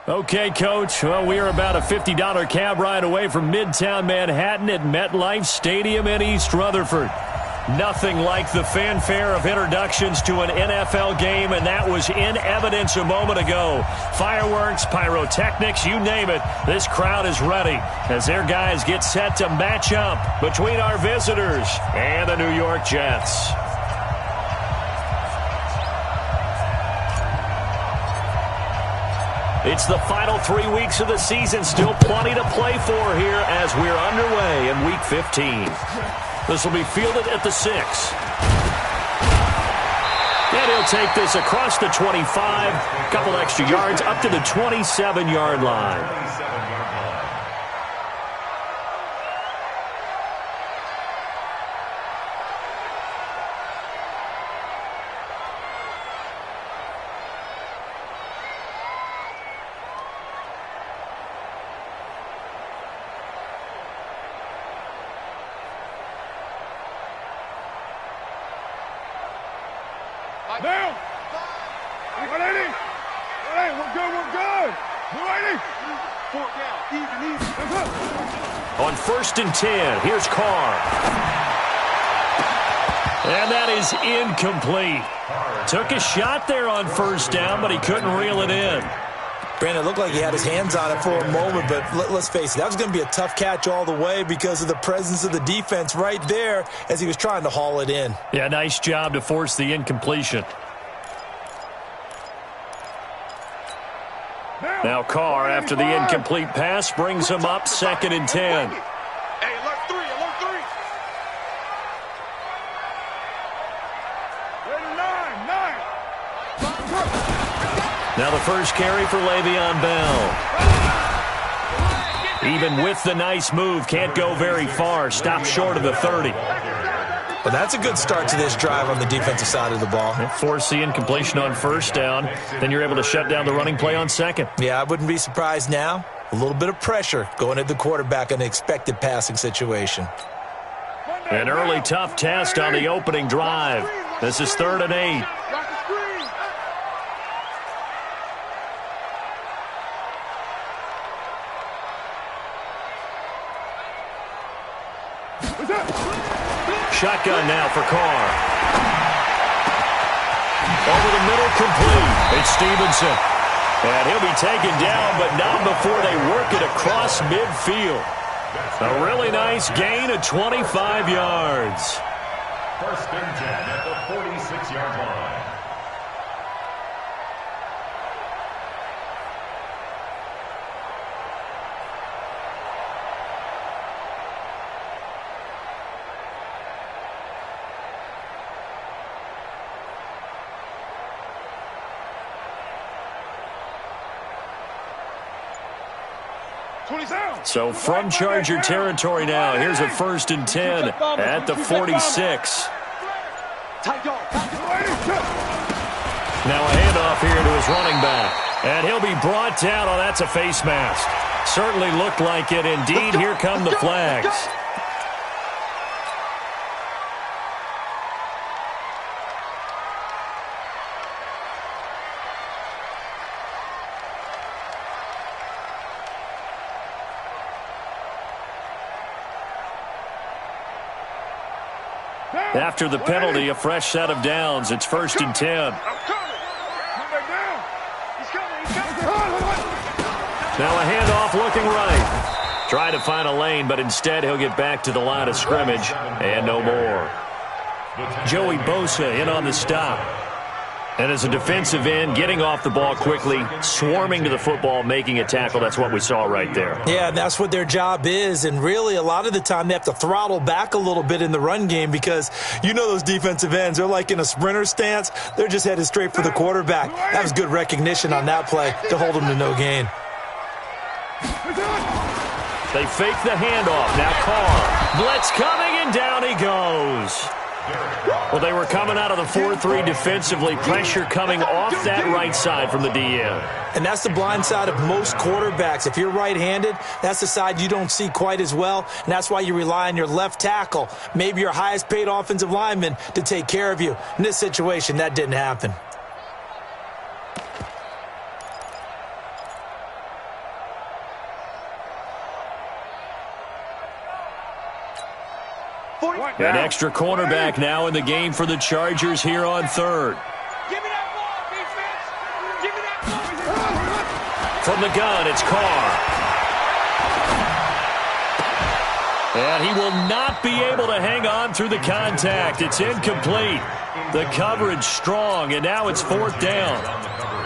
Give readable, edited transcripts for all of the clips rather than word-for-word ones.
Okay, Coach. Well, we are about a $50 cab ride away from Midtown Manhattan at MetLife Stadium in East Rutherford. Nothing like the fanfare of introductions to an NFL game, and that was in evidence a moment ago. Fireworks, pyrotechnics, you name it. This crowd is ready as their guys get set to match up between our visitors and the New York Jets. It's the final 3 weeks of the season. Still plenty to play for here as we're underway in Week 15. This will be fielded at the 6. And he'll take this across the 25. A couple extra yards up to the 27-yard line. Down. 180. 180. We're good. 180. 4 down. Easy. On 1st and 10, here's Carr. And that is incomplete. Took a shot there on 1st down, but he couldn't reel it in. Brandon, it looked like he had his hands on it for a moment, but let's face it, that was going to be a tough catch all the way because of the presence of the defense right there as he was trying to haul it in. Yeah, nice job to force the incompletion. Now Carr, after the incomplete pass, brings him up 2nd and 10. Hey, alert 3. Now the first carry for Le'Veon Bell. Even with the nice move, can't go very far. Stopped short of the 30. Well, that's a good start to this drive on the defensive side of the ball. Force the incompletion on 1st down. Then you're able to shut down the running play on 2nd. Yeah, I wouldn't be surprised now. A little bit of pressure going at the quarterback in an expected passing situation. An early tough test on the opening drive. This is 3rd and 8. Shotgun now for Carr. Over the middle, complete. It's Stevenson. And he'll be taken down, but not before they work it across midfield. A really nice gain of 25 yards. 1st and 10 at the 46-yard line. So from Charger territory now, here's a 1st and 10 at the 46. Now a handoff here to his running back. And he'll be brought down. Oh, that's a face mask. Certainly looked like it. Indeed, here come the flags. After the penalty, a fresh set of downs. It's 1st and 10. Now a handoff looking right. Try to find a lane, but instead he'll get back to the line of scrimmage and no more. Joey Bosa in on the stop. And as a defensive end, getting off the ball quickly, swarming to the football, making a tackle. That's what we saw right there. Yeah, that's what their job is. And really, a lot of the time, they have to throttle back a little bit in the run game because you know those defensive ends, they're like in a sprinter stance. They're just headed straight for the quarterback. That was good recognition on that play to hold them to no gain. They fake the handoff. Now Carr. Blitz coming, and down he goes. Well, they were coming out of the 4-3 defensively. Pressure coming off that right side from the DN. And that's the blind side of most quarterbacks. If you're right-handed, that's the side you don't see quite as well, and that's why you rely on your left tackle, maybe your highest-paid offensive lineman, to take care of you. In this situation, that didn't happen. An extra cornerback now in the game for the Chargers here on third. Give me that ball, defense. Give me that ball. From the gun, it's Carr. And he will not be able to hang on through the contact. It's incomplete. The coverage strong, and now it's fourth down.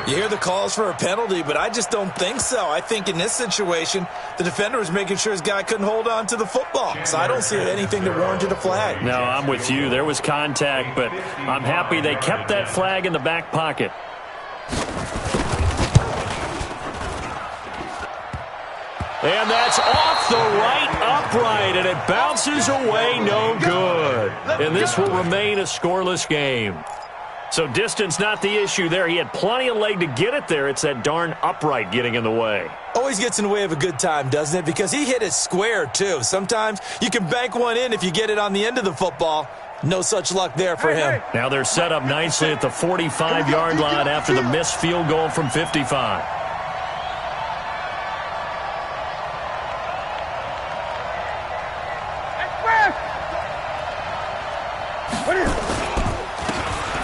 You hear the calls for a penalty, but I just don't think so. I think in this situation, the defender was making sure his guy couldn't hold on to the football. So I don't see anything that warranted a flag. No, I'm with you. There was contact, but I'm happy they kept that flag in the back pocket. And that's off the right upright, and it bounces away no good. And this will remain a scoreless game. So distance not the issue there. He had plenty of leg to get it there. It's that darn upright getting in the way. Always gets in the way of a good time, doesn't it? Because he hit it square, too. Sometimes you can bank one in if you get it on the end of the football. No such luck there for him. Now they're set up nicely at the 45-yard line after the missed field goal from 55.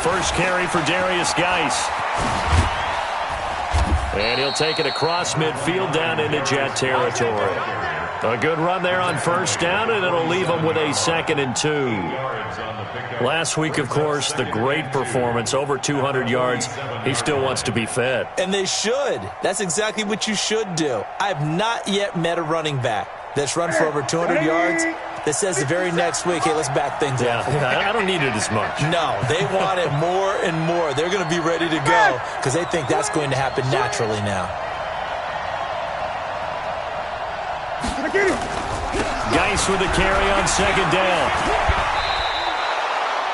First carry for Darius Geis. And he'll take it across midfield down into Jet territory. A good run there on first down, and it'll leave him with a 2nd and 2. Last week, of course, the great performance, over 200 yards. He still wants to be fed. And they should. That's exactly what you should do. I have not yet met a running back that's run for over 200 yards that says the very next week, hey, let's back things up. Yeah, I don't need it as much. No, they want it more and more. They're going to be ready to go because they think that's going to happen naturally now. Geis with a carry on 2nd down.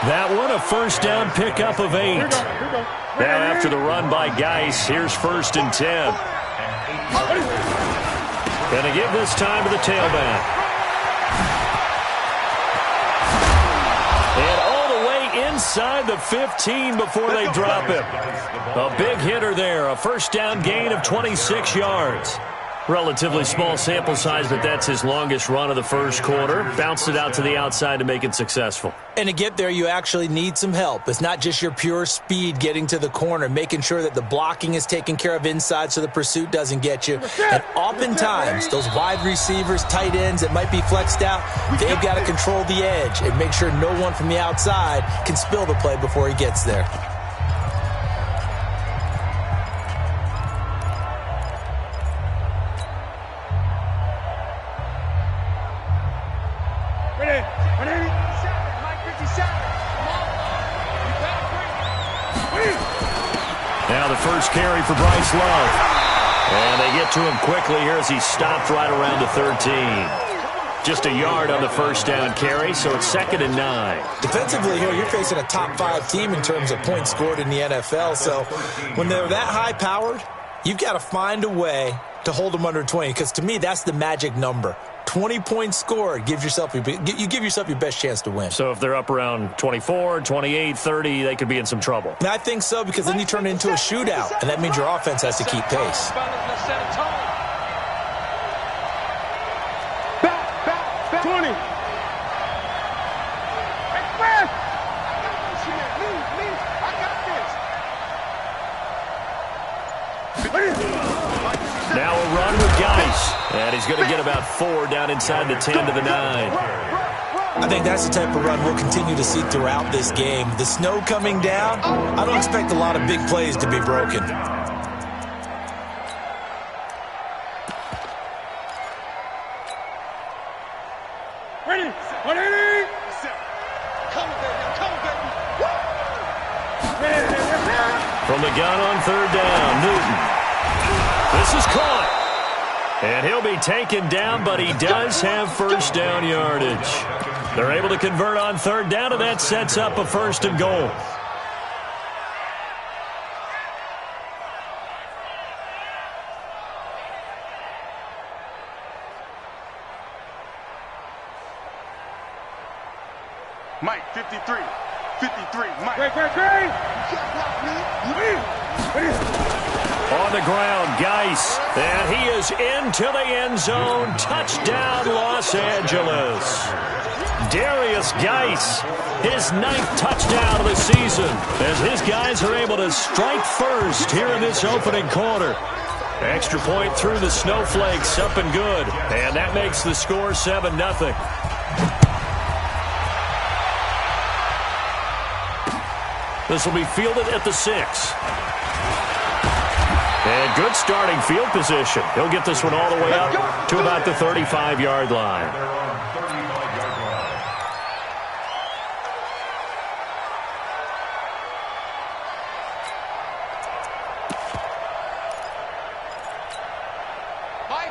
That one a first down pickup of 8. Now after the run by Geis, here's 1st and 10. Gonna give this time to the tailback. And all the way inside the 15 before they drop him. A big hitter there, a first down gain of 26 yards. Relatively small sample size, but that's his longest run of the first quarter. Bounced it out to the outside to make it successful. And to get there, you actually need some help. It's not just your pure speed getting to the corner, making sure that the blocking is taken care of inside so the pursuit doesn't get you. And oftentimes, those wide receivers, tight ends that might be flexed out, they've got to control the edge and make sure no one from the outside can spill the play before he gets there. Now the first carry for Bryce Love. And they get to him quickly here as he stopped right around the 13. Just a yard on the first down carry, so it's 2nd and 9. Defensively here, you're facing a top-5 team in terms of points scored in the NFL. So when they're that high-powered, you've got to find a way to hold them under 20, because to me, that's the magic number. 20 points scored, you give yourself your best chance to win. So if they're up around 24, 28, 30, they could be in some trouble. And I think so, because then you turn it into a shootout, and that means your offense has to keep pace. Back, 20. Now a run with Geis. And he's going to get about 4 down inside the 10 to the 9. I think that's the type of run we'll continue to see throughout this game. The snow coming down, I don't expect a lot of big plays to be broken. Ready, 180. Come baby. From the gun on 3rd down, Newton. This is caught. And he'll be taken down, but he does have first down yardage. They're able to convert on 3rd down, and that sets up a 1st and goal. Mike, 53. 53, Mike. Great. On the ground, Geis. And he is into the end zone. Touchdown, Los Angeles. Darius Geis, his 9th touchdown of the season, as his guys are able to strike first here in this opening quarter. Extra point through the snowflakes, up and good. And that makes the score 7-0. This will be fielded at the 6. And good starting field position. He'll get this one all the way up to about the 35-yard line.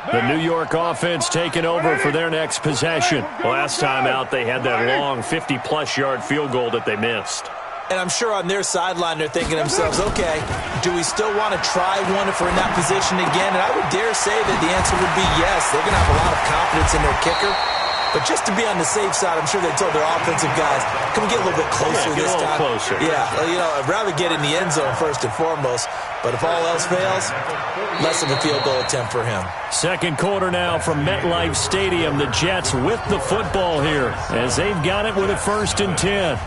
The New York offense taking over for their next possession. Last time out, they had that long 50-plus yard field goal that they missed. And I'm sure on their sideline they're thinking to themselves, okay, do we still want to try one if we're in that position again? And I would dare say that the answer would be yes. They're going to have a lot of confidence in their kicker. But just to be on the safe side, I'm sure they told their offensive guys, can we get a little bit closer this time? Closer. Yeah, I'd rather get in the end zone first and foremost. But if all else fails, less of a field goal attempt for him. Second quarter now from MetLife Stadium. The Jets with the football here as they've got it with a 1st and 10.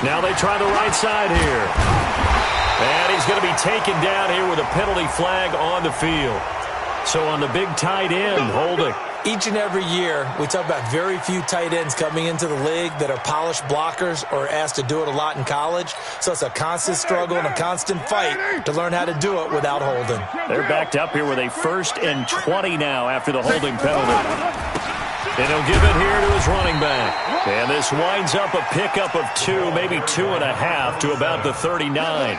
Now they try the right side here. And he's going to be taken down here with a penalty flag on the field. So on the big tight end, holding. Each and every year, we talk about very few tight ends coming into the league that are polished blockers or asked to do it a lot in college. So it's a constant struggle and a constant fight to learn how to do it without holding. They're backed up here with a 1st and 20 now after the holding penalty. And he'll give it here to his running back. And this winds up a pickup of 2, maybe 2.5 to about the 39.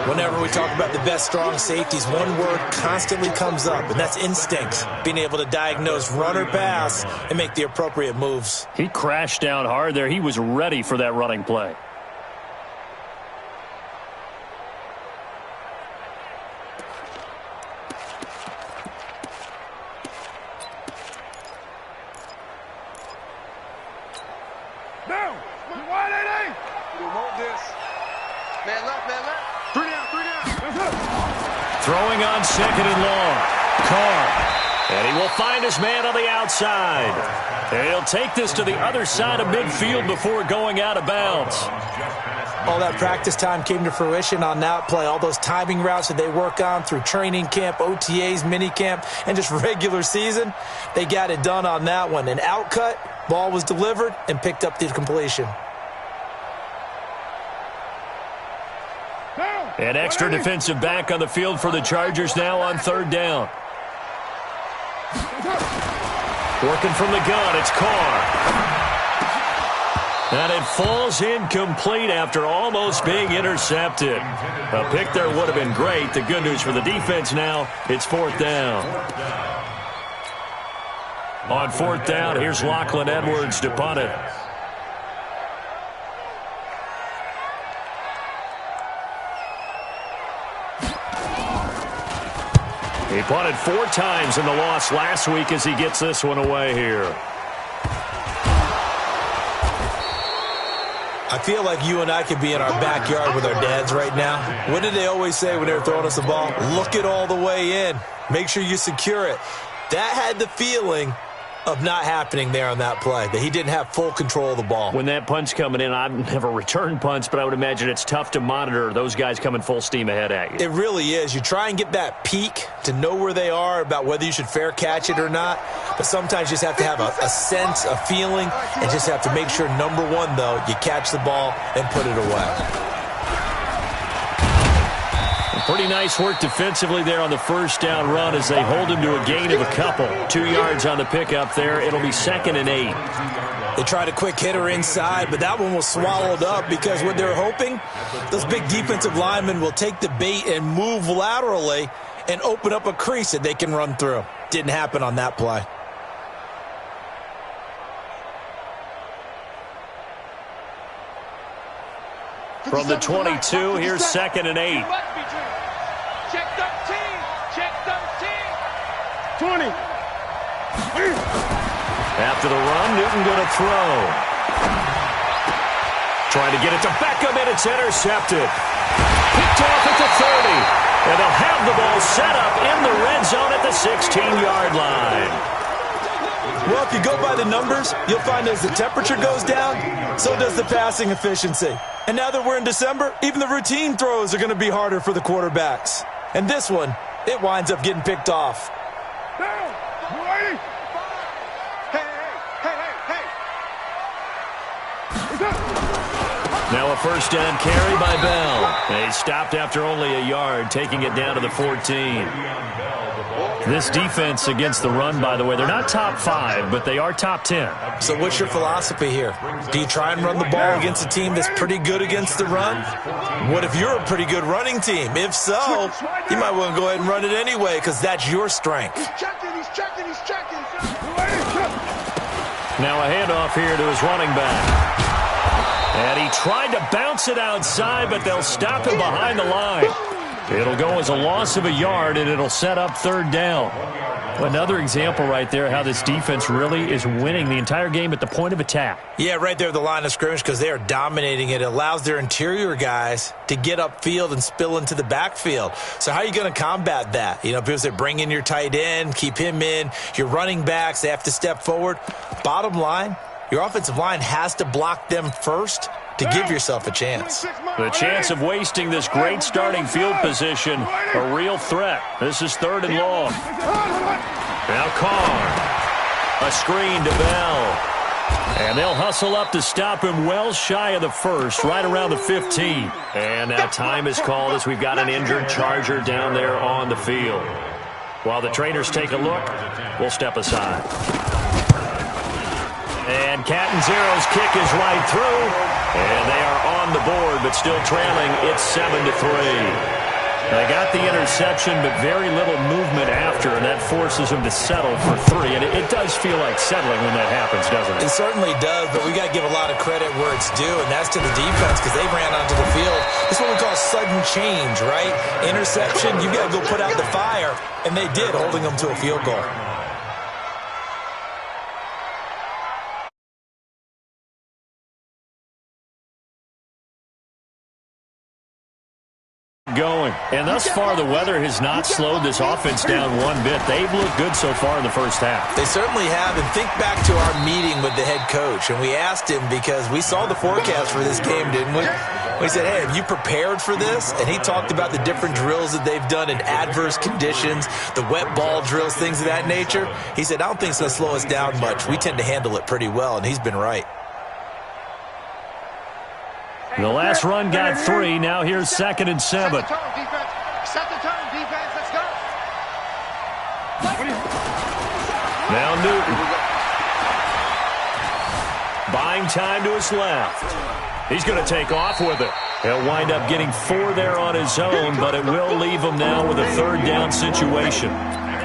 Whenever we talk about the best strong safeties, one word constantly comes up, and that's instinct. Being able to diagnose run or pass and make the appropriate moves. He crashed down hard there. He was ready for that running play. Throwing on 2nd and long. Carr. And he will find his man on the outside. And he'll take this to the other side of midfield before going out of bounds. All that practice time came to fruition on that play. All those timing routes that they work on through training camp, OTAs, minicamp, and just regular season, they got it done on that one. An outcut, ball was delivered, and picked up the completion. An extra defensive back on the field for the Chargers now on 3rd down. Working from the gun, it's Carr. And it falls incomplete after almost being intercepted. A pick there would have been great. The good news for the defense now, it's 4th down. On 4th down, here's Lachlan Edwards to punt it. He punted 4 times in the loss last week as he gets this one away here. I feel like you and I could be in our backyard with our dads right now. What did they always say when they were throwing us the ball? Look it all the way in. Make sure you secure it. That had the feeling of not happening there on that play, that he didn't have full control of the ball. When that punt's coming in, I've never returned punts, but I would imagine it's tough to monitor those guys coming full steam ahead at you. It really is. You try and get that peek to know where they are about whether you should fair catch it or not, but sometimes you just have to have a sense, a feeling, and just have to make sure, number one, though, you catch the ball and put it away. Pretty nice work defensively there on the 1st down run as they hold him to a gain of a couple. 2 yards on the pickup there. It'll be 2nd and 8. They tried a quick hitter inside, but that one was swallowed up because what they're hoping, those big defensive linemen will take the bait and move laterally and open up a crease that they can run through. Didn't happen on that play. From the 22, here's 2nd and 8. Check 13. Check 13. 20. After the run, Newton going to throw. Trying to get it to Beckham, and it's intercepted. Picked off at the 30. And they'll have the ball set up in the red zone at the 16-yard line. Well, if you go by the numbers, you'll find as the temperature goes down, so does the passing efficiency. And now that we're in December, even the routine throws are going to be harder for the quarterbacks. And this one, it winds up getting picked off. Down. You ready? Now a first down carry by Bell. He stopped after only a yard, taking it down to the 14. This defense against the run, by the way, they're not top 5, but they are top 10. So what's your philosophy here? Do you try and run the ball against a team that's pretty good against the run? What if you're a pretty good running team? If so, you might want to go ahead and run it anyway because that's your strength. He's checking. Now a handoff here to his running back. And he tried to bounce it outside, but they'll stop him behind the line. It'll go as a loss of a yard, and it'll set up third down. Another example right there how this defense really is winning the entire game at the point of attack. Yeah, right there at the line of scrimmage because they are dominating it. It allows their interior guys to get upfield and spill into the backfield. So how are you going to combat that? You know, people say bring in your tight end, keep him in. Your running backs, they have to step forward. Bottom line, your offensive line has to block them first to give yourself a chance. The chance of wasting this great starting field position, a real threat. This is third and long. Now Carr. A screen to Bell. And they'll hustle up to stop him well shy of the first, right around the 15. And now time is called as we've got an injured Charger down there on the field. While the trainers take a look, we'll step aside. And Catanzero's kick is right through. And they are on the board, but still trailing. It's 7-3. They got the interception, but very little movement after, and that forces them to settle for 3. And it does feel like settling when that happens, doesn't it? It certainly does, but we got to give a lot of credit where it's due, and that's to the defense because they ran onto the field. It's what we call sudden change, right? Interception, you got to go put out the fire, and they did, holding them to a field goal. Going. And thus far, the weather has not slowed this offense down one bit. They've looked good so far in the first half. They certainly have. And think back to our meeting with the head coach. And we asked him because we saw the forecast for this game, didn't we? We said, hey, have you prepared for this? And he talked about the different drills that they've done in adverse conditions, the wet ball drills, things of that nature. He said, I don't think it's going to slow us down much. We tend to handle it pretty well, and he's been right. The last run got 3. Now here's 2nd and 7. Set the tone, defense. Set the tone, defense. Let's go. Now Newton. Buying time to his left. He's going to take off with it. He'll wind up getting 4 there on his own, but it will leave him now with a third down situation.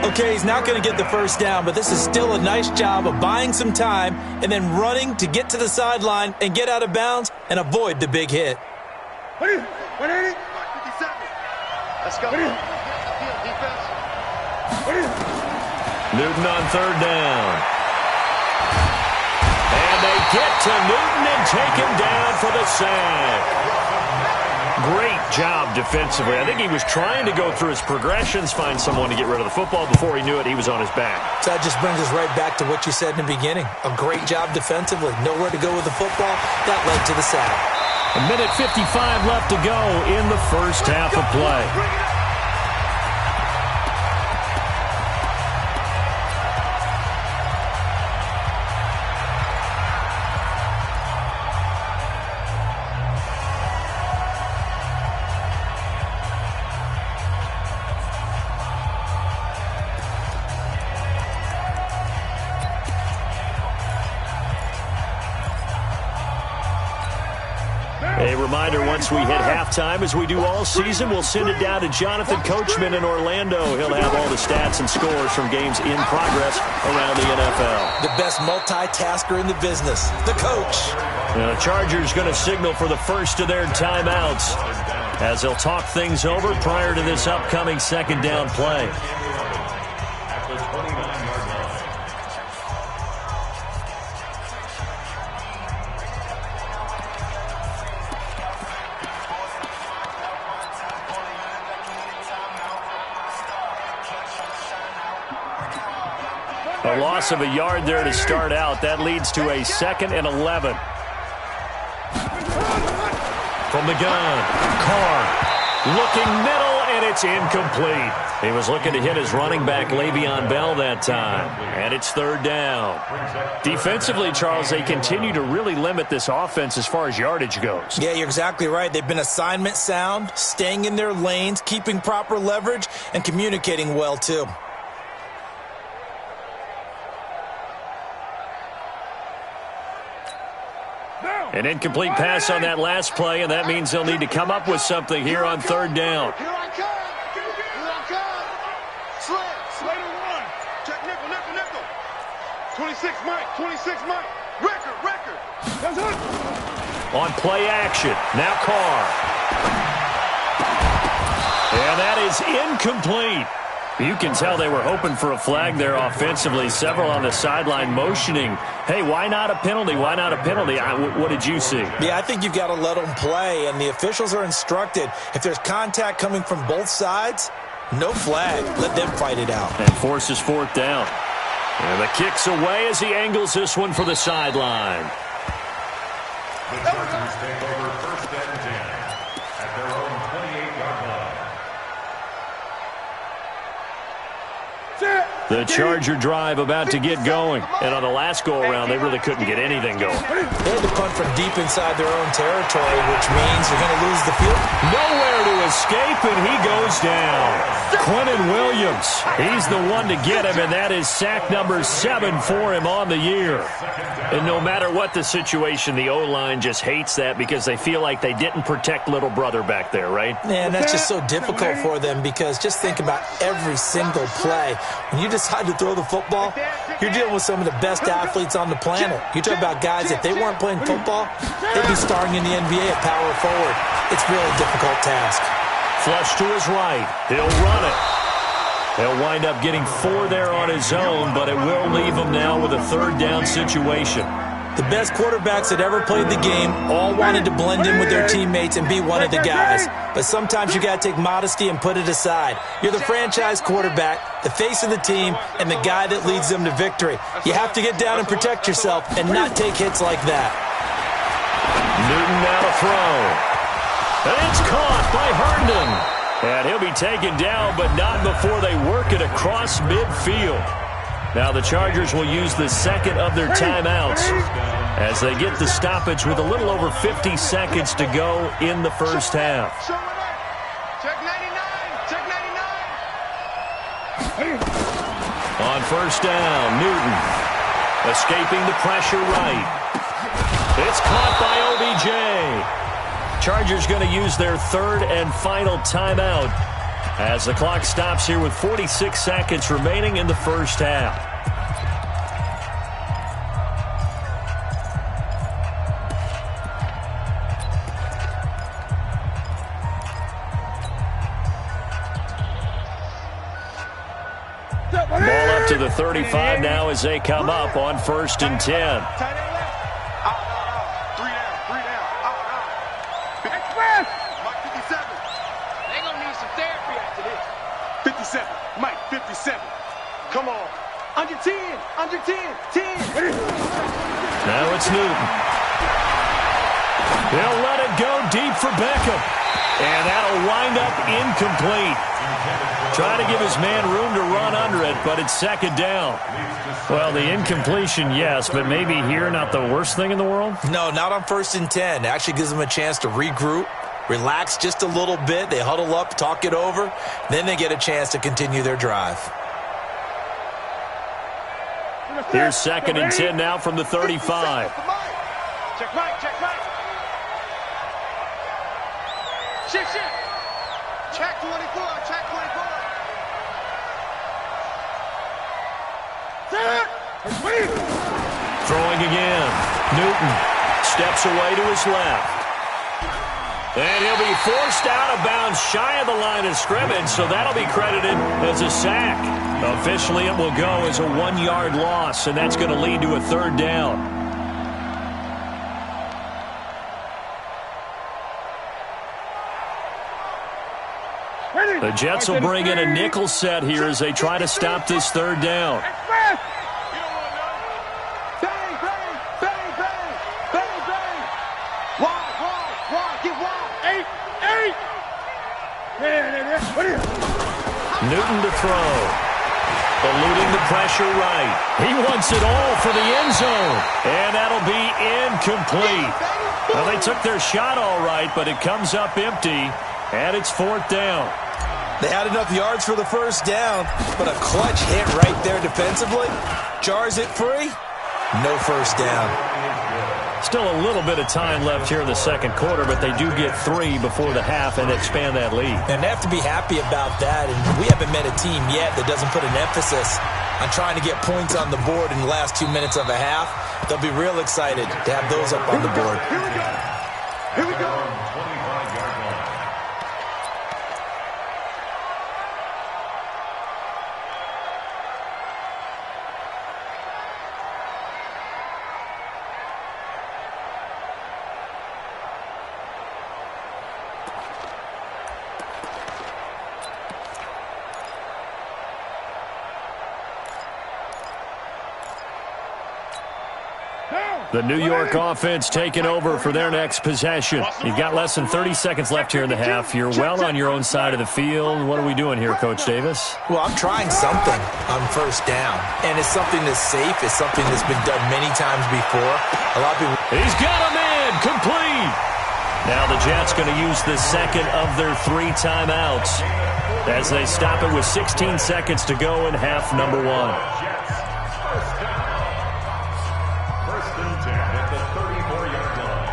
Okay, he's not going to get the first down, but this is still a nice job of buying some time and then running to get to the sideline and get out of bounds and avoid the big hit. 180. 57. Let's go. Defense. Newton on third down. And they get to Newton and take him down for the sack. Great job defensively. I think he was trying to go through his progressions, find someone to get rid of the football. Before he knew it, he was on his back. So that just brings us right back to what you said in the beginning. A great job defensively. Nowhere to go with the football. That led to the sack. A minute 55 left to go in the first half of play. A reminder, once we hit halftime, as we do all season, we'll send it down to Jonathan Coachman in Orlando. He'll have all the stats and scores from games in progress around the NFL. The best multitasker in the business, the coach. The Chargers going to signal for the first of their timeouts as they'll talk things over prior to this upcoming second down play. At the A loss of a yard there to start out. That leads to a 2nd and 11. From the gun, Carr looking middle, and it's incomplete. He was looking to hit his running back, Le'Veon Bell, that time. And it's 3rd down. Defensively, Charles, they continue to really limit this offense as far as yardage goes. Yeah, you're exactly right. They've been assignment sound, staying in their lanes, keeping proper leverage, and communicating well, too. An incomplete pass on that last play, and that means they'll need to come up with something here on 3rd down. Here I come. Here I come. Slater 1. Check nickel, nickel, nickel. 26 Mike, 26 Mike. Record. That's it. On play action, now Carr. And that is incomplete. You can tell they were hoping for a flag there offensively. Several on the sideline motioning, hey, why not a penalty? Why not a penalty? What did you see? Yeah, I think you've got to let them play, and the officials are instructed. If there's contact coming from both sides, no flag. Let them fight it out. And forces 4th down. And the kick's away as he angles this one for the sideline. The Chargers take over 1st and 10 at their own 28-yard line. The Charger drive about to get going. And on the last go-around, they really couldn't get anything going. They had to punt from deep inside their own territory, which means they're going to lose the field. Nowhere to escape, and he goes down. Quentin Williams, he's the one to get him, and that is sack number 7 for him on the year. And no matter what the situation, the O-line just hates that because they feel like they didn't protect little brother back there, right? And that's just so difficult for them because just think about every single play. When you decide to throw the football, you're dealing with some of the best athletes on the planet. You talk about guys, if they weren't playing football, they'd be starring in the NBA at power forward. It's a really difficult task. Flush to his right. He'll run it. He'll wind up getting 4 there on his own, but it will leave him now with a 3rd down situation. The best quarterbacks that ever played the game all wanted to blend in with their teammates and be one of the guys. But sometimes you got to take modesty and put it aside. You're the franchise quarterback, the face of the team, and the guy that leads them to victory. You have to get down and protect yourself and not take hits like that. Newton now to throw. And it's caught by Herndon. And he'll be taken down, but not before they work it across midfield. Now the Chargers will use the 2nd of their timeouts as they get the stoppage with a little over 50 seconds to go in the first half. Check 99. Check 99. On 1st down, Newton escaping the pressure right. It's caught by OBJ. Chargers going to use their 3rd and final timeout as the clock stops here with 46 seconds remaining in the first half. Ball up to the 35 now as they come up on 1st and 10. Come on. Under 10. Under 10. 10. Now it's Newton. He'll let it go deep for Beckham. And that'll wind up incomplete. Trying to give his man room to run under it, but it's 2nd down. Well, the incompletion, yes, but maybe here not the worst thing in the world? No, not on 1st and 10. It actually gives them a chance to regroup, relax just a little bit. They huddle up, talk it over. Then they get a chance to continue their drive. Here's 2nd and 10 now from the 35. Check Mike. Check Mike. Shit. Check 24. Check 24. Throwing again. Newton steps away to his left. And he'll be forced out of bounds shy of the line of scrimmage, so that'll be credited as a sack. Officially, it will go as a 1-yard loss, and that's going to lead to a 3rd down. The Jets will bring in a nickel set here as they try to stop this 3rd down. Newton to throw. Eluding the pressure right. He wants it all for the end zone. And that'll be incomplete. Well, they took their shot all right, but it comes up empty, and it's 4th down. They had enough yards for the first down, but a clutch hit right there defensively. Jars it free. No first down. Still a little bit of time left here in the second quarter, but they do get 3 before the half and expand that lead. And they have to be happy about that. And we haven't met a team yet that doesn't put an emphasis on trying to get points on the board in the last 2 minutes of a half. They'll be real excited to have those up on the board. Here we go. Here we go. 25-yard line. The New York offense taking over for their next possession. You've got less than 30 seconds left here in the half. You're well on your own side of the field. What are we doing here, Coach Davis? Well, I'm trying something on first down. And it's something that's safe. It's something that's been done many times before. A lot of people... He's got him in. Complete. Now the Jets going to use the second of their 3 timeouts as they stop it with 16 seconds to go in half number 1. First and 10 at the 34-yard line.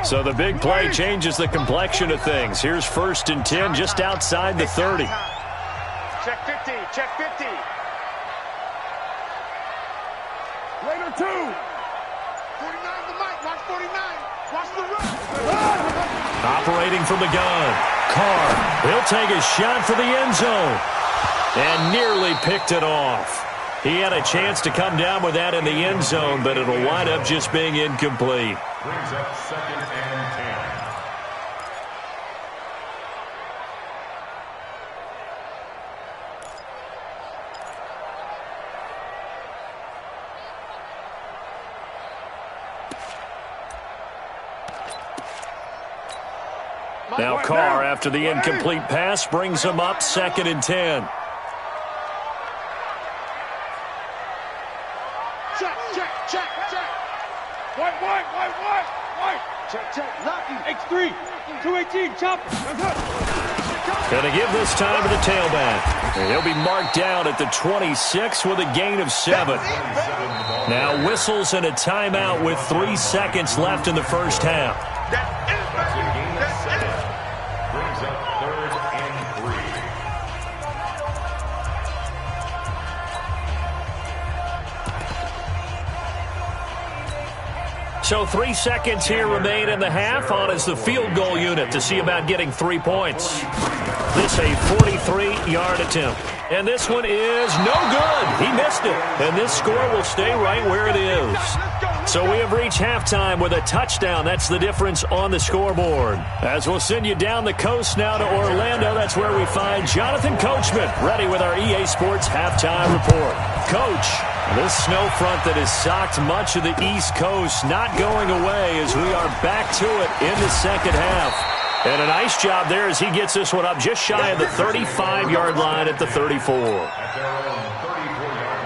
So the big play changes the complexion of things. Here's 1st and 10 just outside the 30. Check 50. Check 50. Later 2. 49 the mic. Watch 49. Watch the run. Operating from the gun. Carr. He'll take a shot for the end zone. And nearly picked it off. He had a chance to come down with that in the end zone, but it'll wind up just being incomplete. Brings up 2nd and 10. Now Carr, after the incomplete pass, brings him up 2nd and 10. Check, check, check, check. White. Check, check. Lucky. X3. 218. Chopper. Going to give this time to the tailback. And he'll be marked down at the 26 with a gain of 7. Now whistles and a timeout with 3 seconds left in the first half. That's it, baby. That's it. Brings up 3rd and 3. So 3 seconds here remain in the half. On is the field goal unit to see about getting 3 points. This a 43-yard attempt. And this one is no good. He missed it. And this score will stay right where it is. So we have reached halftime with a touchdown. That's the difference on the scoreboard. As we'll send you down the coast now to Orlando, that's where we find Jonathan Coachman, ready with our EA Sports halftime report. Coach, this snow front that has socked much of the East Coast not going away as we are back to it in the second half. And a nice job there as he gets this one up just shy of the 35-yard line at the 34. At their own 34-yard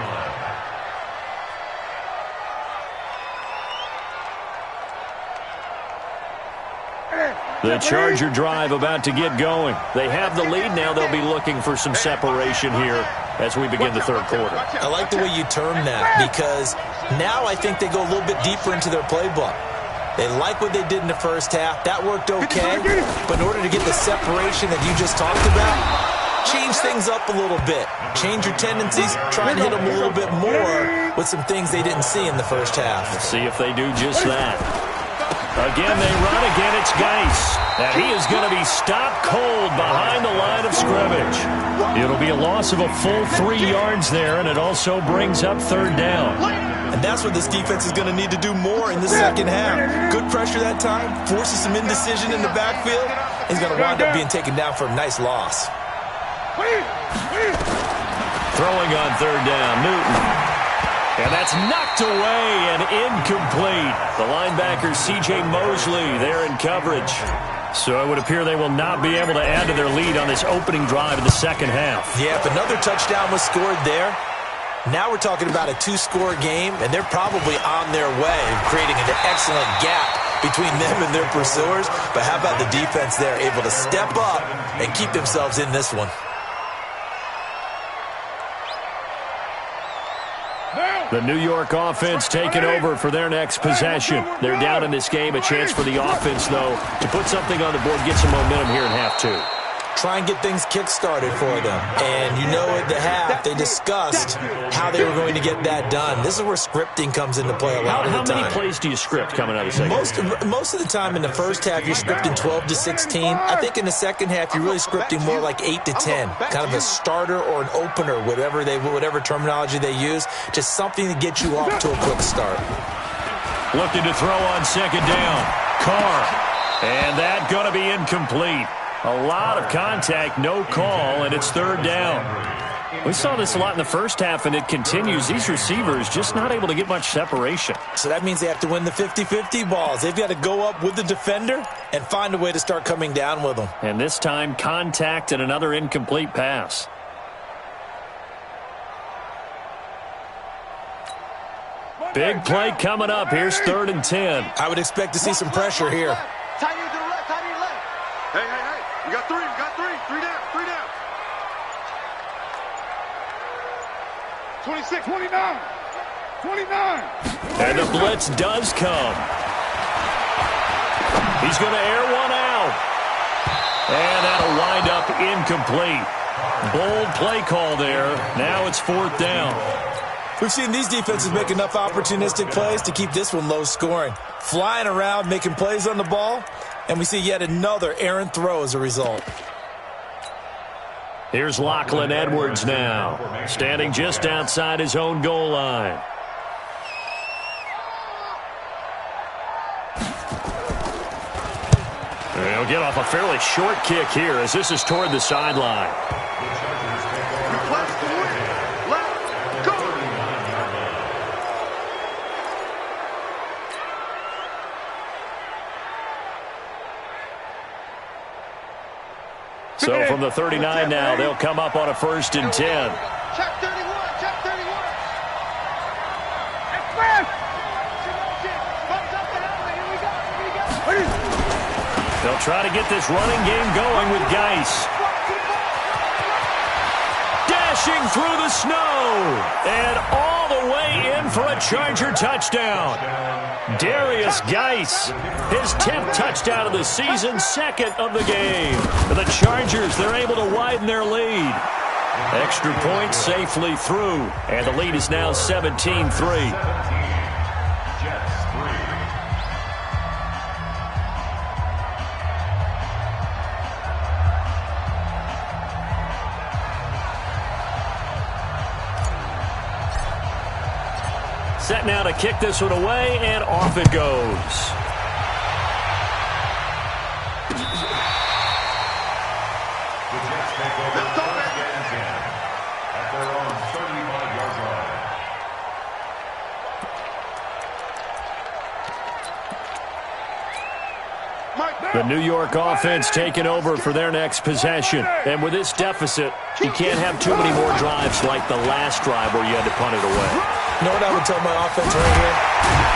line. The Charger drive about to get going. They have the lead now. They'll be looking for some separation here as we begin the third quarter. I like the way you term that because now I think they go a little bit deeper into their playbook. They like what they did in the first half. That worked okay. But in order to get the separation that you just talked about, change things up a little bit. Change your tendencies. Try and hit them a little bit more with some things they didn't see in the first half. Let's see if they do just that. Again, they run. Again, it's Geis. And he is going to be stopped cold behind the line of scrimmage. It'll be a loss of a full 3 yards there, and it also brings up third down. And that's what this defense is going to need to do more in the second half. Good pressure that time, forces some indecision in the backfield. He's going to wind up being taken down for a nice loss. Throwing on third down, Newton. And that's knocked away and incomplete. The linebacker, C.J. Mosley, there in coverage. So it would appear they will not be able to add to their lead on this opening drive of the second half. Yeah, if another touchdown was scored there, now we're talking about a two-score game, and they're probably on their way, creating an excellent gap between them and their pursuers. But how about the defense there, able to step up and keep themselves in this one? The New York offense taking over for their next possession. They're down in this game. A chance for the offense, though, to put something on the board, get some momentum here in half two. Try and get things kick-started for them. And you know at the half, they discussed how they were going to get that done. This is where scripting comes into play a lot of the time. How many plays do you script coming out of the second? Most of the time in the first half, you're scripting 12 to 16. I think in the second half, you're really scripting more like 8 to 10. Kind of a starter or an opener, whatever terminology they use. Just something to get you off to a quick start. Looking to throw on second down. Carr. And that going to be incomplete. A lot of contact, no call, and it's third down. We saw this a lot in the first half, and it continues. These receivers just not able to get much separation. So that means they have to win the 50-50 balls. They've got to go up with the defender and find a way to start coming down with them. And this time, contact and another incomplete pass. Big play coming up. Here's 3rd and 10. I would expect to see some pressure here. Tight end to the left, tight end left. Hey. We got three. Three down. 26, 29. And the blitz does come. He's going to air one out. And that'll wind up incomplete. Bold play call there. Now it's 4th down. We've seen these defenses make enough opportunistic plays to keep this one low scoring. Flying around, making plays on the ball, and we see yet another errant throw as a result. Here's Lachlan Edwards now, standing just outside his own goal line. He'll get off a fairly short kick here as this is toward the sideline. So from the 39 now, they'll come up on a 1st and 10. Check 31. They'll try to get this running game going with Geis. Dashing through the snow. And all the way in for a Charger touchdown. Darius Geis, his 10th touchdown of the season, 2nd of the game. The Chargers, they're able to widen their lead. Extra point safely through, and the lead is now 17-3. Set now to kick this one away, and off it goes. The New York offense taking over for their next possession. And with this deficit, you can't have too many more drives like the last drive where you had to punt it away. You know what I would tell my offense right here?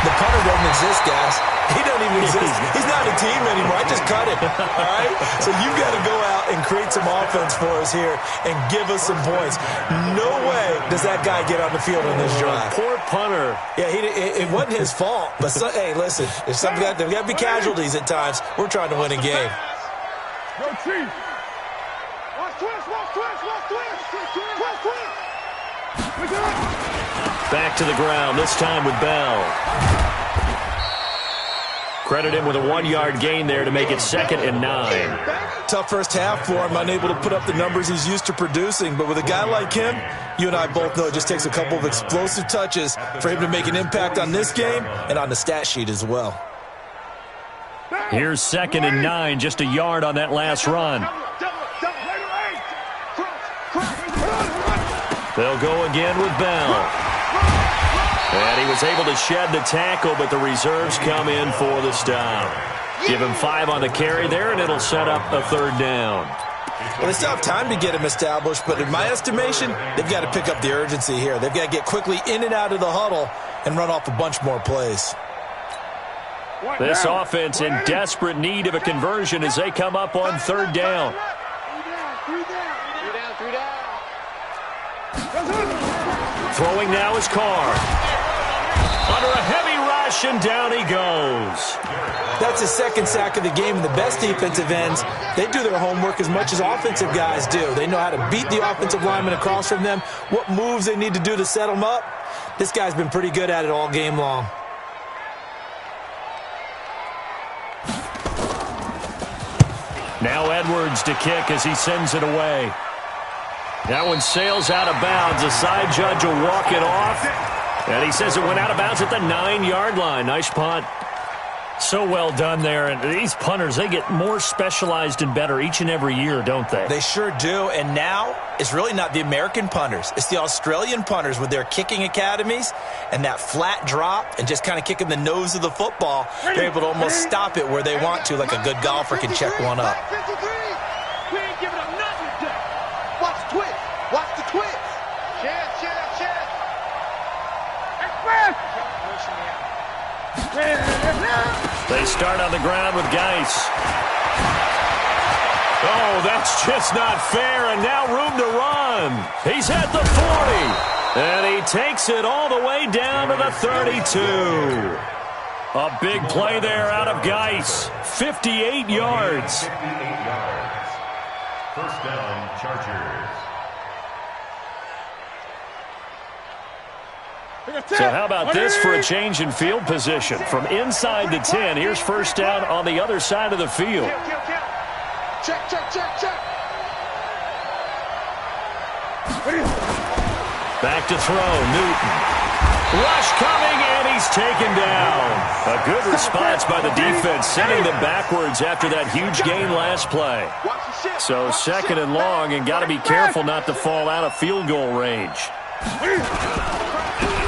The punter doesn't exist, guys. He doesn't even exist. He's not a team anymore. I just cut it, all right? So you've got to go out and create some offense for us here and give us some points. No way does that guy get on the field in this drive. Poor punter. Yeah, it wasn't his fault. But, hey, listen, there's got to be casualties at times. We're trying to win a game. Go Chief. Watch twist. Back to the ground, this time with Bell. Credit him with a 1-yard gain there to make it 2nd and 9. Tough first half for him, unable to put up the numbers he's used to producing. But with a guy like him, you and I both know it just takes a couple of explosive touches for him to make an impact on this game and on the stat sheet as well. Here's 2nd and 9, just a yard on that last run. They'll go again with Bell. And he was able to shed the tackle, but the reserves come in for the stop. Give him 5 on the carry there, and it'll set up a 3rd down. Well, they still have time to get him established, but in my estimation, they've got to pick up the urgency here. They've got to get quickly in and out of the huddle and run off a bunch more plays. This offense in desperate need of a conversion as they come up on 3rd down. Throwing now is Carr. Under a heavy rush, and down he goes. That's his 2nd sack of the game, and the best defensive ends, they do their homework as much as offensive guys do. They know how to beat the offensive lineman across from them, what moves they need to do to set them up. This guy's been pretty good at it all game long. Now Edwards to kick as he sends it away. That one sails out of bounds. The side judge will walk it off. And he says it went out of bounds at the 9-yard line. Nice punt. So well done there. And these punters, they get more specialized and better each and every year, don't they? They sure do. And now it's really not the American punters. It's the Australian punters with their kicking academies and that flat drop and just kind of kicking the nose of the football. They're able to almost stop it where they want to, like a good golfer can check one up. We ain't giving up nothing today. Watch the twist. Watch the twist. Chance. They start on the ground with Geis. Oh, that's just not fair, and now room to run. He's at the 40, and he takes it all the way down to the 32. A big play there out of Geis. 58 yards. 58 yards. 1st down, Chargers. So how about this for a change in field position? From inside the 10, here's 1st down on the other side of the field. Check. Back to throw, Newton. Rush coming, and he's taken down. A good response by the defense, sending them backwards after that huge gain last play. So 2nd and long, and got to be careful not to fall out of field goal range.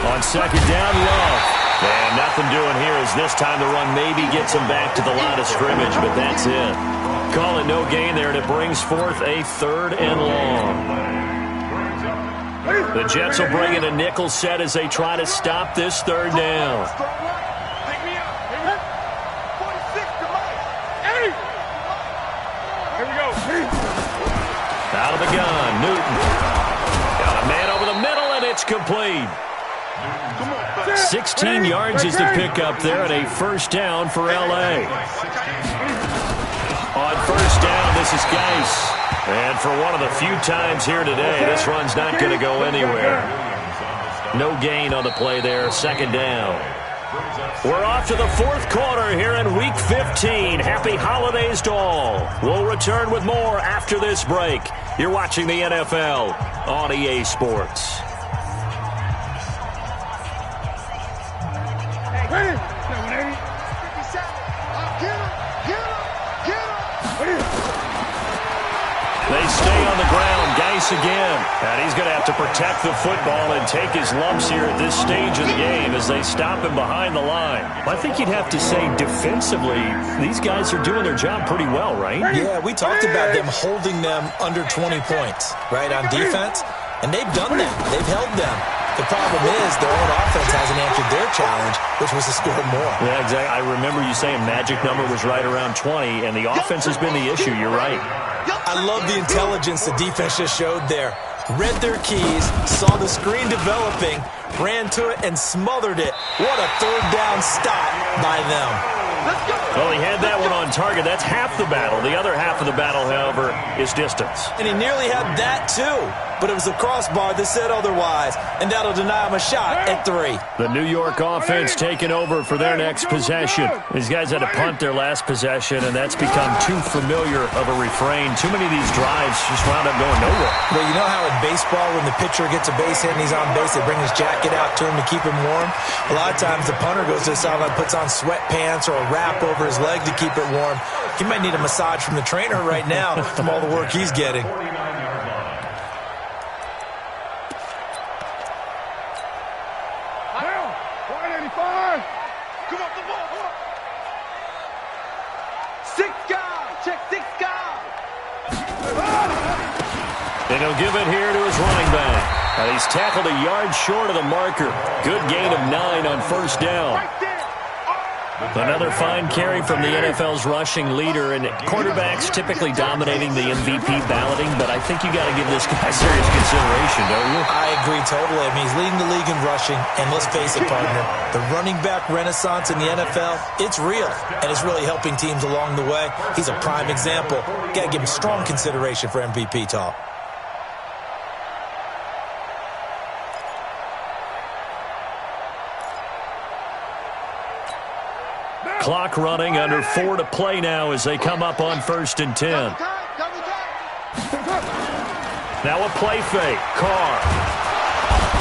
On 2nd down, Love. And nothing doing here as this time the run maybe gets him back to the line of scrimmage, but that's it. Call it no gain there, and it brings forth a 3rd and long. The Jets will bring in a nickel set as they try to stop this 3rd down. Out of the gun, Newton. Got a man over the middle, and it's complete. 16 yards is the pickup there, and a 1st down for L.A. On 1st down, this is Geis. And for one of the few times here today, this run's not going to go anywhere. No gain on the play there, 2nd down. We're off to the 4th quarter here in Week 15. Happy holidays to all. We'll return with more after this break. You're watching the NFL on EA Sports. They stay on the ground. Geis again. And he's going to have to protect the football and take his lumps here at this stage of the game as they stop him behind the line. I think you'd have to say defensively, these guys are doing their job pretty well, right? Yeah, we talked about them holding them under 20 points, right, on defense. And they've done that. They've held them. The problem is their own offense hasn't answered their challenge, which was to score more. Yeah, exactly. I remember you saying magic number was right around 20, and the offense has been the issue. You're right. I love the intelligence the defense just showed there. Read their keys, saw the screen developing, ran to it, and smothered it. What a 3rd down stop by them. Well, he had that one on target. That's half the battle. The other half of the battle, however, is distance. And he nearly had that, too. But it was the crossbar that said otherwise, and that'll deny him a shot at 3. The New York offense taking over for their next possession. These guys had to punt their last possession, and that's become too familiar of a refrain. Too many of these drives just wound up going nowhere. Well, you know how in baseball, when the pitcher gets a base hit and he's on base, they bring his jacket out to him to keep him warm? A lot of times the punter goes to the sideline, puts on sweatpants or a wrap over his leg to keep it warm. He might need a massage from the trainer right now from all the work he's getting. Six guys. Check six guys. And he'll give it here to his running back. And he's tackled a yard short of the marker. Good gain of 9 on first down. Right there. Another fine carry from the NFL's rushing leader, and quarterbacks typically dominating the MVP balloting, but I think you got to give this guy serious consideration, don't you? I agree totally. I mean, he's leading the league in rushing, and let's face it, partner, the running back renaissance in the NFL, it's real, and it's really helping teams along the way. He's a prime example. Got to give him strong consideration for MVP talk. Clock running, under 4 to play now as they come up on 1st and 10. Now a play fake. Carr.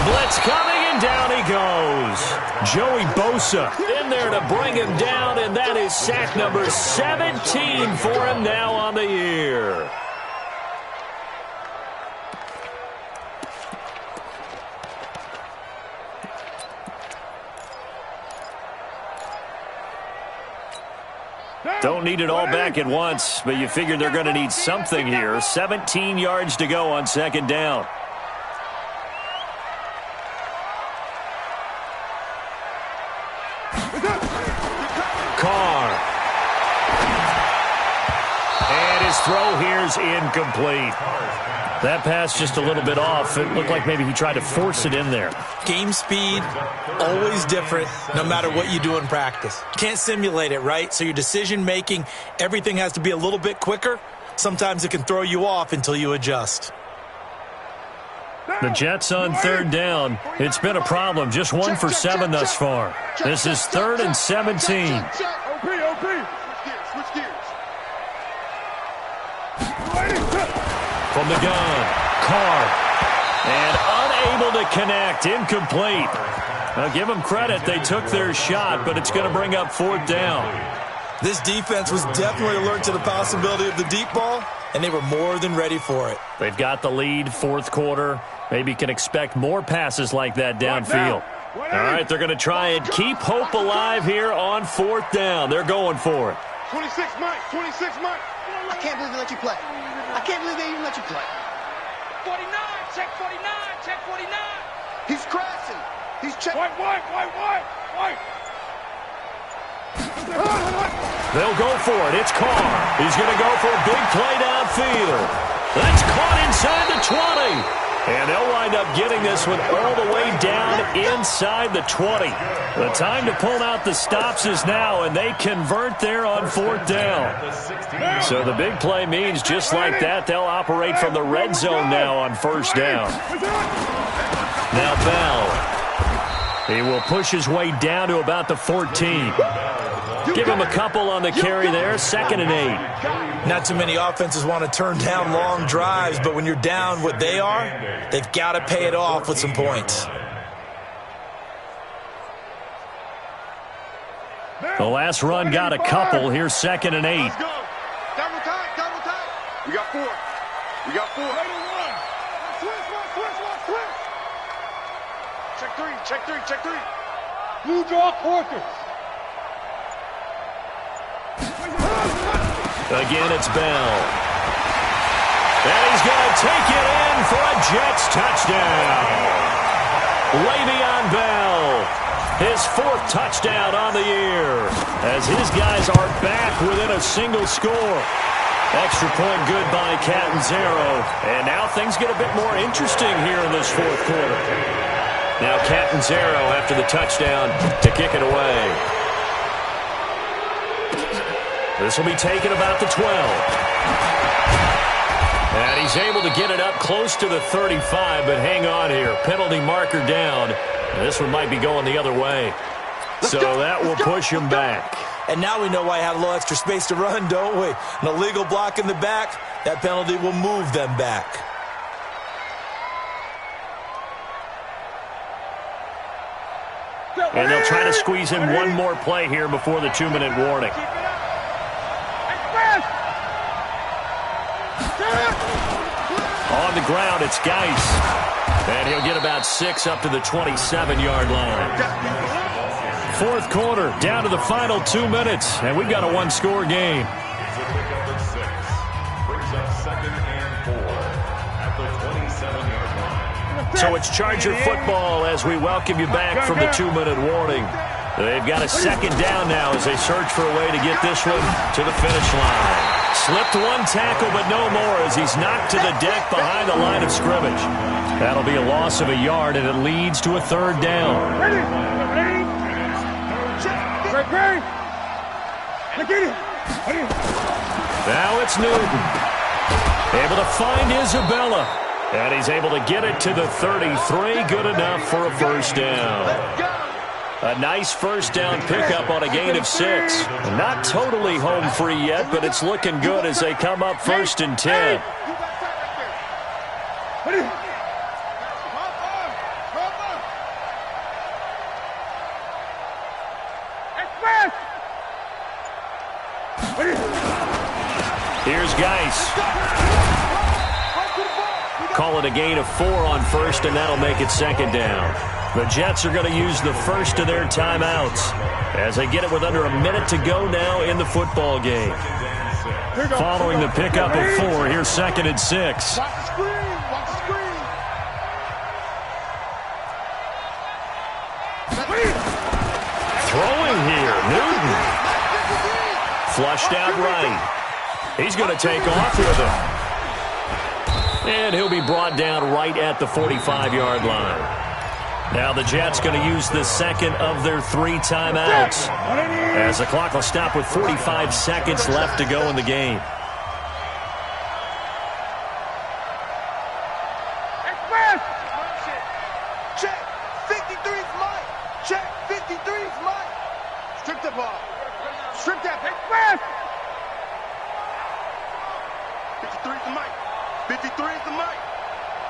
Blitz coming, and down he goes. Joey Bosa in there to bring him down, and that is sack number 17 for him now on the year. Don't need it all back at once, but you figure they're going to need something here. 17 yards to go on 2nd down. Carr. And his throw here's incomplete. That pass just a little bit off. It looked like maybe he tried to force it in there. Game speed, always different, no matter what you do in practice. Can't simulate it, right? So your decision-making, everything has to be a little bit quicker. Sometimes it can throw you off until you adjust. The Jets on 3rd down. It's been a problem. Just 1 for 7 thus far. This is 3rd and 17. Switch gears. From the gun, Carr, and unable to connect, incomplete. Now give them credit, they took their shot, but it's going to bring up 4th down. This defense was definitely alert to the possibility of the deep ball, and they were more than ready for it. They've got the lead, 4th quarter. Maybe can expect more passes like that downfield. All right, they're going to try and keep hope alive here on 4th down. They're going for it. 26 Mike. 26 Mike. I can't believe they let you play. I can't believe they even let you play. 49. Check 49. Check 49. He's crashing. He's checking. White. They'll go for it. It's Carr. He's going to go for a big play downfield. That's caught inside the 20. And they'll wind up getting this one all the way down inside the 20. The time to pull out the stops is now, and they convert there on 4th down. So the big play means just like that, they'll operate from the red zone now on 1st down. Now Bell. He will push his way down to about the 14. Give him a couple on the carry there, 2nd and 8. Not too many offenses want to turn down long drives, but when you're down what they are, they've got to pay it off with some points. The last run got a couple. Here's 2nd and 8. Let's go. Double time. We got 4. Switch. Check 3. Blue draw quarters. Again, it's Bell. And he's going to take it in for a Jets touchdown. Le'Veon Bell, his 4th touchdown on the year, as his guys are back within a single score. Extra point good by Catanzaro. And now things get a bit more interesting here in this 4th quarter. Now Catanzaro after the touchdown to kick it away. This will be taken about the 12. And he's able to get it up close to the 35, but hang on here. Penalty marker down. And this one might be going the other way. So that will push him back. And now we know why I had a little extra space to run, don't we? An illegal block in the back, that penalty will move them back. And they'll try to squeeze in one more play here before the 2-minute warning. On the ground, it's Geis. And he'll get about 6 up to the 27-yard line. 4th quarter, down to the final 2 minutes, and we've got a 1-score game. a pickup of 6. Brings up 2nd and 4 at the 27-yard line. So it's Charger football as we welcome you back from the 2-minute warning. They've got a 2nd down now as they search for a way to get this one to the finish line. Slipped one tackle, but no more as he's knocked to the deck behind the line of scrimmage. That'll be a loss of a yard, and it leads to a 3rd down. Now it's Newton. Able to find Isabella. And he's able to get it to the 33. Good enough for a 1st down. A nice 1st down pickup on a gain of 6. Not totally home free yet, but it's looking good as they come up 1st and 10. Here's Geis. Call it a gain of 4 on 1st, and that'll make it 2nd down. The Jets are going to use the first of their timeouts as they get it with under a minute to go now in the football game. Following the pickup of 4, here's 2nd and 6. Watch the screen. Watch the screen. Throwing here, Newton. Flushed out right. He's going to take off with him. And he'll be brought down right at the 45-yard line. Now the Jets going to use the 2nd of their 3 timeouts as the clock will stop with 45 seconds left to go in the game. Check. 53's Mike. Check. 53's Mike. Strip the ball. Strip that. Express. 53's the Mike. 53's the Mike.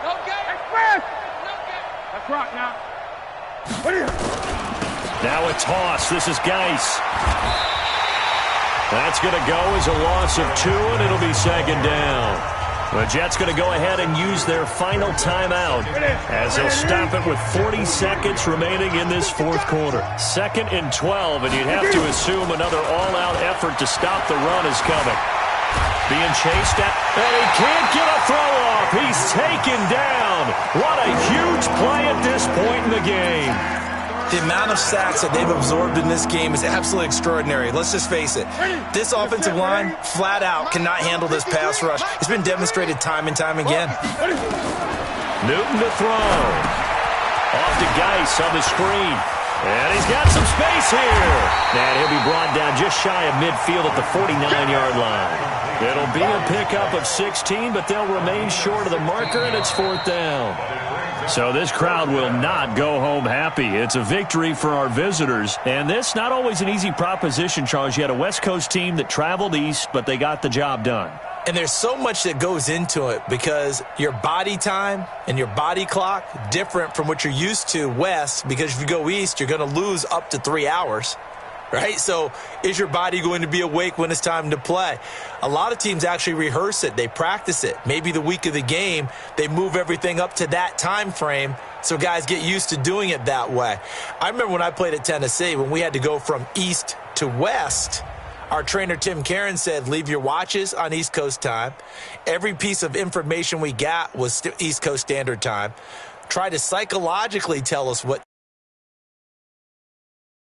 No game. Express. No game. Let's rock now. Now a toss. This is Geis. That's going to go as a loss of 2, and it'll be 2nd down. The Jets going to go ahead and use their final timeout as they'll stop it with 40 seconds remaining in this 4th quarter. 2nd and 12, and you'd have to assume another all-out effort to stop the run is coming. Being chased at, and he can't get a throw off. He's taken down. What a huge play at this point in the game. The amount of sacks that they've absorbed in this game is absolutely extraordinary. Let's just face it. This offensive line, flat out, cannot handle this pass rush. It's been demonstrated time and time again. Newton to throw. Off to Geis on the screen. And he's got some space here. And he'll be brought down just shy of midfield at the 49-yard line. It'll be a pickup of 16, but they'll remain short of the marker, and it's 4th down. So this crowd will not go home happy. It's a victory for our visitors. And this not always an easy proposition, Charles. You had a West Coast team that traveled east, but they got the job done. And there's so much that goes into it because your body time and your body clock different from what you're used to west, because if you go east, you're going to lose up to 3 hours. Right? So is your body going to be awake when it's time to play? A lot of teams actually rehearse it. They practice it. Maybe the week of the game, they move everything up to that time frame so guys get used to doing it that way. I remember when I played at Tennessee, when we had to go from east to west, our trainer Tim Karen said, leave your watches on East Coast time. Every piece of information we got was East Coast Standard Time. Try to psychologically tell us what